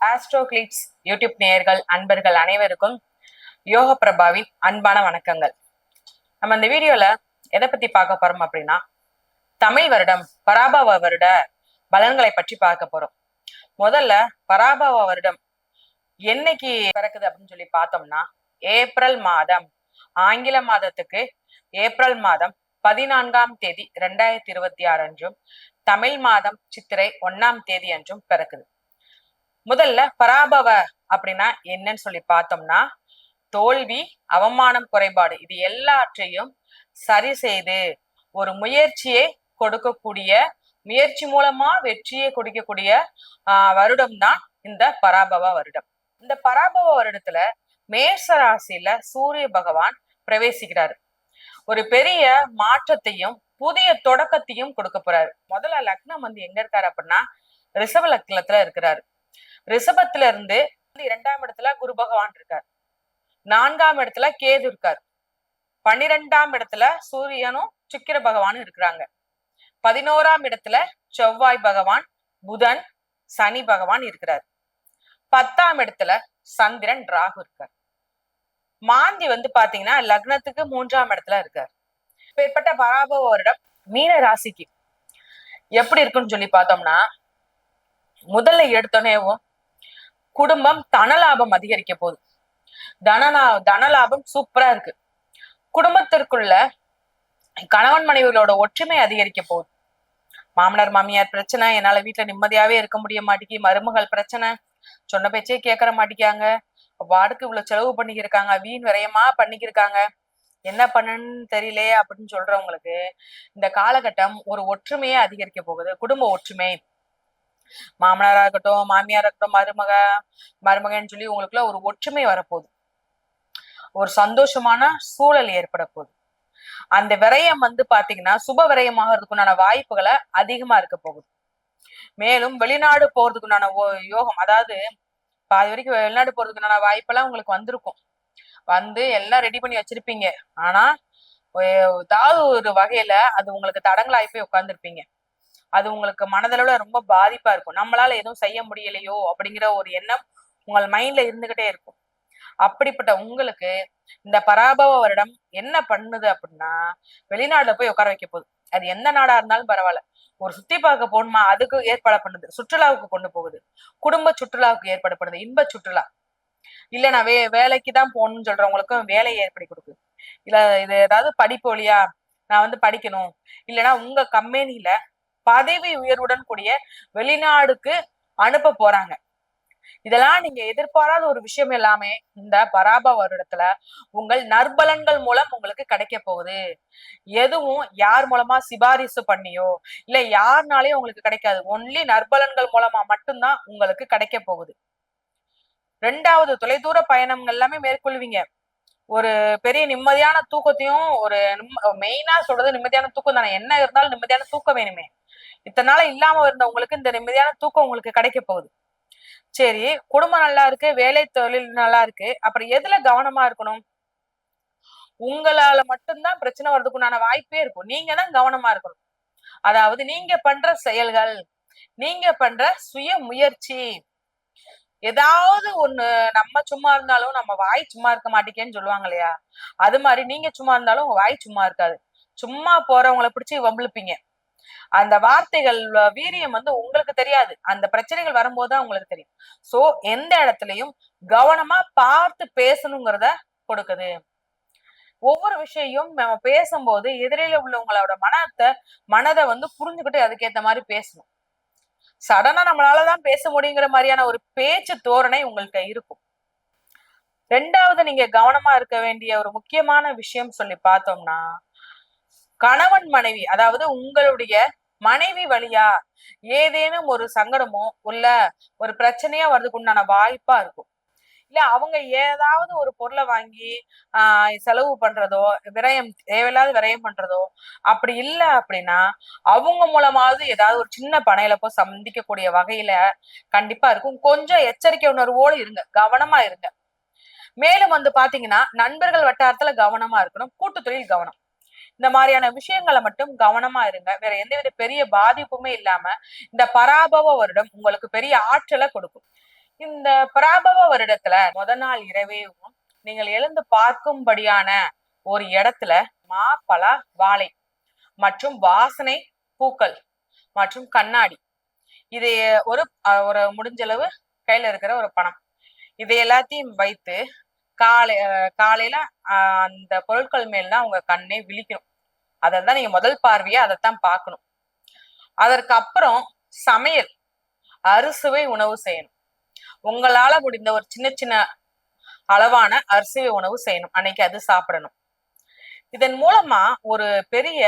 Astro glitz YouTube நேயர்கள் அன்பர்கள் அனைவருக்கும் யோக பிரபாவின் அன்பான வணக்கங்கள். நம்ம இந்த வீடியோல எதை பத்தி பார்க்க போறோம் அப்படின்னா, தமிழ் வருடம் பராபவ வருட பலன்களை பற்றி பார்க்க போறோம். முதல்ல பராபவ வருடம் என்னைக்கு பிறக்குது அப்படின்னு சொல்லி பார்த்தோம்னா, ஏப்ரல் மாதம், ஆங்கில மாதத்துக்கு ஏப்ரல் மாதம் 14ஆம் தேதி 2026 அன்றும், தமிழ் மாதம் சித்திரை 1ஆம் தேதி அன்றும் பிறக்குது. முதல்ல பராபவ அப்படின்னா என்னன்னு சொல்லி பார்த்தோம்னா, தோல்வி, அவமானம், குறைபாடு இது எல்லாற்றையும் சரி செய்து ஒரு முயற்சியை கொடுக்கக்கூடிய, முயற்சி மூலமா வெற்றியை கொடுக்கக்கூடிய வருடம் தான் இந்த பராபவ வருடம். இந்த பராபவ வருடத்துல மேஷ ராசியில சூரிய பகவான் பிரவேசிக்கிறாரு. ஒரு பெரிய மாற்றத்தையும் புதிய தொடக்கத்தையும் கொடுக்க போறாரு. முதல்ல லக்னம் எங்க இருக்காரு அப்படின்னா ரிஷப லக்னத்துல இருக்கிறாரு. ரிஷபத்துல இருந்து 2ஆம் இடத்துல குரு பகவான் இருக்கார், 4ஆம் இடத்துல கேது இருக்கார், 12ஆம் இடத்துல சூரியனும் சுக்கிர பகவானும் இருக்கிறாங்க, 11ஆம் இடத்துல செவ்வாய் பகவான், புதன், சனி பகவான் இருக்கிறார், 10ஆம் இடத்துல சந்திரன் ராகு இருக்கார். மாந்தி பாத்தீங்கன்னா லக்னத்துக்கு 3ஆம் இடத்துல இருக்கார். இப்பேற்பட்ட பராபவ வருடம் மீன ராசிக்கு எப்படி இருக்குன்னு சொல்லி பார்த்தோம்னா, முதல்ல எடுத்தோடனேவும் குடும்பம் தனலாபம் அதிகரிக்க போகுது. தனலாபம் சூப்பரா இருக்கு. குடும்பத்திற்குள்ள கணவன் மனைவிகளோட ஒற்றுமை அதிகரிக்க போகுது. மாமனார் மாமியார் பிரச்சனை, என்னால வீட்டுல நிம்மதியாவே இருக்க முடிய மாட்டேங்கி, மருமகள் பிரச்சனை, சொன்ன பேச்சே கேட்கற மாட்டேங்காங்க, வாடுக்கு இவ்வளவு செலவு பண்ணிக்கிருக்காங்க, வீண் விரயமா பண்ணிக்கிருக்காங்க, என்ன பண்ணுன்னு தெரியலையே அப்படின்னு சொல்றவங்களுக்கு இந்த காலகட்டம் ஒரு ஒற்றுமையே அதிகரிக்க போகுது. குடும்ப ஒற்றுமை, மாமனாரா இருக்கட்டும், மாமியாரா இருக்கட்டும், மருமகன்னு சொல்லி உங்களுக்குள்ள ஒரு ஒற்றுமை வரப்போகுது. ஒரு சந்தோஷமான சூழல் ஏற்பட போகுது. அந்த விரயம் பாத்தீங்கன்னா சுப விரயமாகிறதுக்குண்டான வாய்ப்புகளை அதிகமா இருக்க போகுது. மேலும் வெளிநாடு போறதுக்குண்டான யோகம், அதாவது பாதி வரைக்கும் வெளிநாடு போறதுக்குண்டான வாய்ப்பெல்லாம் உங்களுக்கு வந்திருக்கும். எல்லாம் ரெடி பண்ணி வச்சிருப்பீங்க. ஆனா ஏதாவது ஒரு வகையில அது உங்களுக்கு தடங்களாகி போய் உட்கார்ந்துருப்பீங்க. அது உங்களுக்கு மனதளவுல ரொம்ப பாதிப்பா இருக்கும். நம்மளால எதுவும் செய்ய முடியலையோ அப்படிங்கிற ஒரு எண்ணம் உங்கள் மைண்ட்ல இருந்துகிட்டே இருக்கும். அப்படிப்பட்ட உங்களுக்கு இந்த பராபவ வருடம் என்ன பண்ணுது அப்படின்னா, வெளிநாடுல போய் உட்கார வைக்க போகுது. அது எந்த நாடா இருந்தாலும் பரவாயில்ல. ஒரு சுத்தி பார்க்க போகணுமா, அதுக்கு ஏற்பாடு பண்ணுது. சுற்றுலாவுக்கு கொண்டு போகுது. குடும்ப சுற்றுலாவுக்கு ஏற்பாடு பண்ணுது. இன்ப சுற்றுலா. இல்ல நான் வேலைக்கு தான் போகணும்னு சொல்றவங்களுக்கும் வேலையை ஏற்படுத்தி கொடுக்குது. இல்ல இது ஏதாவது படிப்பு வழியா நான் படிக்கணும், இல்லைன்னா உங்க கம்பெனில பதவி உயர்வுடன் கூடிய வெளிநாடுக்கு அனுப்ப போறாங்க. இதெல்லாம் நீங்க எதிர்பாராத ஒரு விஷயம் எல்லாமே இந்த பராபவ வருடத்துல உங்கள் நற்பலன்கள் மூலம் உங்களுக்கு கிடைக்க போகுது. எதுவும் யார் மூலமா சிபாரிசு பண்ணியோ இல்ல யாருனாலையும் உங்களுக்கு கிடைக்காது. ஒன்லி நற்பலன்கள் மூலமா மட்டும்தான் உங்களுக்கு கிடைக்க போகுது. 2வது, தொலைதூர பயணங்கள் எல்லாமே மேற்கொள்வீங்க. ஒரு பெரிய நிம்மதியான தூக்கத்தையும், ஒரு மெயினா சொல்றது நிம்மதியான தூக்கம் தானே. என்ன இருந்தாலும் நிம்மதியான தூக்கம் வேணுமே. இத்தனை நாள இல்லாம இருந்த உங்களுக்கு இந்த நிம்மதியான தூக்கம் உங்களுக்கு கிடைக்க போகுது. சரி, குடும்பம் நல்லா இருக்கு, வேலை தொழில் நல்லா இருக்கு, அப்புறம் எதுல கவனமா இருக்கணும்? உங்களால மட்டும்தான் பிரச்சனை வர்றதுக்குண்டான வாய்ப்பே இருக்கும். நீங்க தான் கவனமா இருக்கணும். அதாவது நீங்க பண்ற செயல்கள், நீங்க பண்ற சுய முயற்சி, ஏதாவது ஒண்ணு, நம்ம சும்மா இருந்தாலும் நம்ம வாய் சும்மா இருக்க மாட்டேங்கன்னு சொல்லுவாங்க இல்லையா, அது மாதிரி நீங்க சும்மா இருந்தாலும் உங்க வாய் சும்மா இருக்காது. சும்மா போறவங்களை பிடிச்சி வம்பிழுப்பீங்க. அந்த வார்த்தைகள் வீரியம் உங்களுக்கு தெரியாது. அந்த பிரச்சனைகள் வரும்போதுதான் உங்களுக்கு தெரியும். சோ எந்த இடத்துலயும் கவனமா பார்த்து பேசணுங்கிறத கொடுக்குது. ஒவ்வொரு விஷயம் நம்ம பேசும்போது எதிரில உள்ளவங்களோட மனதை புரிஞ்சுக்கிட்டு அதுக்கேத்த மாதிரி பேசணும். சடனா நம்மளாலதான் பேச முடியுங்கிற மாதிரியான ஒரு பேச்சு தோரணை உங்கள்கிட்ட இருக்கும். 2வது, நீங்க கவனமா இருக்க வேண்டிய ஒரு முக்கியமான விஷயம் சொல்லி பார்த்தோம்னா, கணவன் மனைவி, அதாவது உங்களுடைய மனைவி வழியா ஏதேனும் ஒரு சங்கடமோ இல்ல ஒரு பிரச்சனையா வர்றதுக்கு உண்டான வாய்ப்பா இருக்கும். இல்ல அவங்க ஏதாவது ஒரு பொருளை வாங்கி செலவு பண்றதோ, தேவையில்லாத விரயம் பண்றதோ அப்படி இல்ல அப்படின்னா, அவங்க மூலமாவது ஏதாவது ஒரு சின்ன பண இழப்போ சந்திக்கக்கூடிய வகையில கண்டிப்பா இருக்கும். கொஞ்சம் எச்சரிக்கை உணர்வோடு இருங்க, கவனமா இருங்க. மேலும் பாத்தீங்கன்னா, நண்பர்கள் வட்டாரத்துல கவனமா இருக்கணும். கூட்டு தொழில் கவனம். இந்த மாதிரியான விஷயங்களை மட்டும் கவனமா இருங்க. வேற எந்தவித பெரிய பாதிப்புமே இல்லாம இந்த பராபவ வருடம் உங்களுக்கு பெரிய ஆற்றலை கொடுக்கும். இந்த பராபவ வருடத்துல நாள் இரவேவும் நீங்கள் எழுந்து பார்க்கும்படியான ஒரு இடத்துல மா, பலா, வாழை மற்றும் வாசனை பூக்கள் மற்றும் கண்ணாடி, இது ஒரு ஒரு முடிஞ்சளவு கையில இருக்கிற ஒரு பணம், இது எல்லாத்தையும் வைத்து காலையில அந்த பொருட்கள் மேல்தான் உங்க கண்ணே விழிக்கணும். அதான் நீங்க முதல் பார்வையா அதைத்தான் பார்க்கணும். அதற்கு அப்புறம் சமையல் அறுசுவை உணவு செய்யணும். உங்களால முடிந்த ஒரு சின்ன சின்ன அளவான அரிசுவை உணவு செய்யணும். அன்னைக்கு அது சாப்பிடணும். இதன் மூலமா ஒரு பெரிய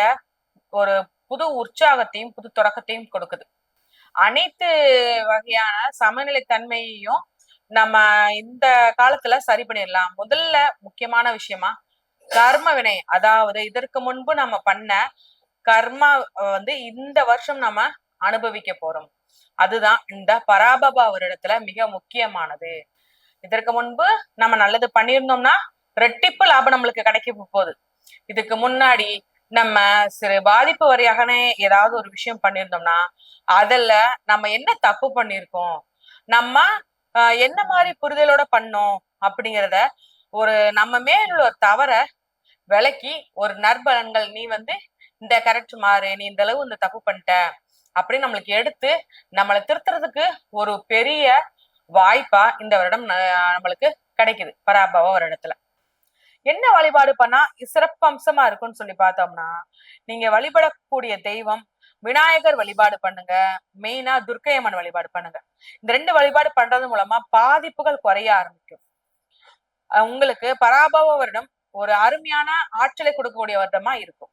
ஒரு புது உற்சாகத்தையும் புது தொடக்கத்தையும் கொடுக்குது. அனைத்து வகையான சமநிலை தன்மையையும் நம்ம இந்த காலத்துல சரி பண்ணிடலாம். முதல்ல முக்கியமான விஷயமா கர்ம வினை, அதாவது இதற்கு முன்பு நம்ம பண்ண கர்மா இந்த வருஷம் நம்ம அனுபவிக்க போறோம். அதுதான் இந்த பராபவ வருடத்துல மிக முக்கியமானது. இதற்கு முன்பு நம்ம நல்லது பண்ணியிருந்தோம்னா ரெட்டிப்பு லாபம் நம்மளுக்கு கிடைக்க போகுது. இதுக்கு முன்னாடி நம்ம சிறு பாதிப்பு வரையாகனே ஏதாவது ஒரு விஷயம் பண்ணியிருந்தோம்னா அதுல நம்ம என்ன தப்பு பண்ணிருக்கோம், நம்ம என்ன மாதிரி புரிதலோட பண்ணோம் அப்படிங்கிறத ஒரு நம்ம மேல ஒரு தவற விலக்கி ஒரு நற்பலன்கள், நீ இந்த கரெக்ட் மாறு, நீ இந்த அளவு இந்த தப்பு பண்ணிட்ட அப்படின்னு நம்மளுக்கு எடுத்து நம்மளை திருத்துறதுக்கு ஒரு பெரிய வாய்ப்பா இந்த வருடம் நம்மளுக்கு கிடைக்குது பராபவ வருடத்துல. என்ன வழிபாடு பண்ணா சிறப்பம்சமா இருக்கும்னு சொல்லி பார்த்தோம்னா, நீங்க வழிபடக்கூடிய தெய்வம் விநாயகர் வழிபாடு பண்ணுங்க, மெயினா துர்க்கையம்மன் வழிபாடு பண்ணுங்க. இந்த 2 வழிபாடு பண்றது மூலமா பாதிப்புகள் குறைய ஆரம்பிக்கும். உங்களுக்கு பராபவ வருடம் ஒரு அருமையான ஆற்றலை கொடுக்கக்கூடிய வருடமா இருக்கும்.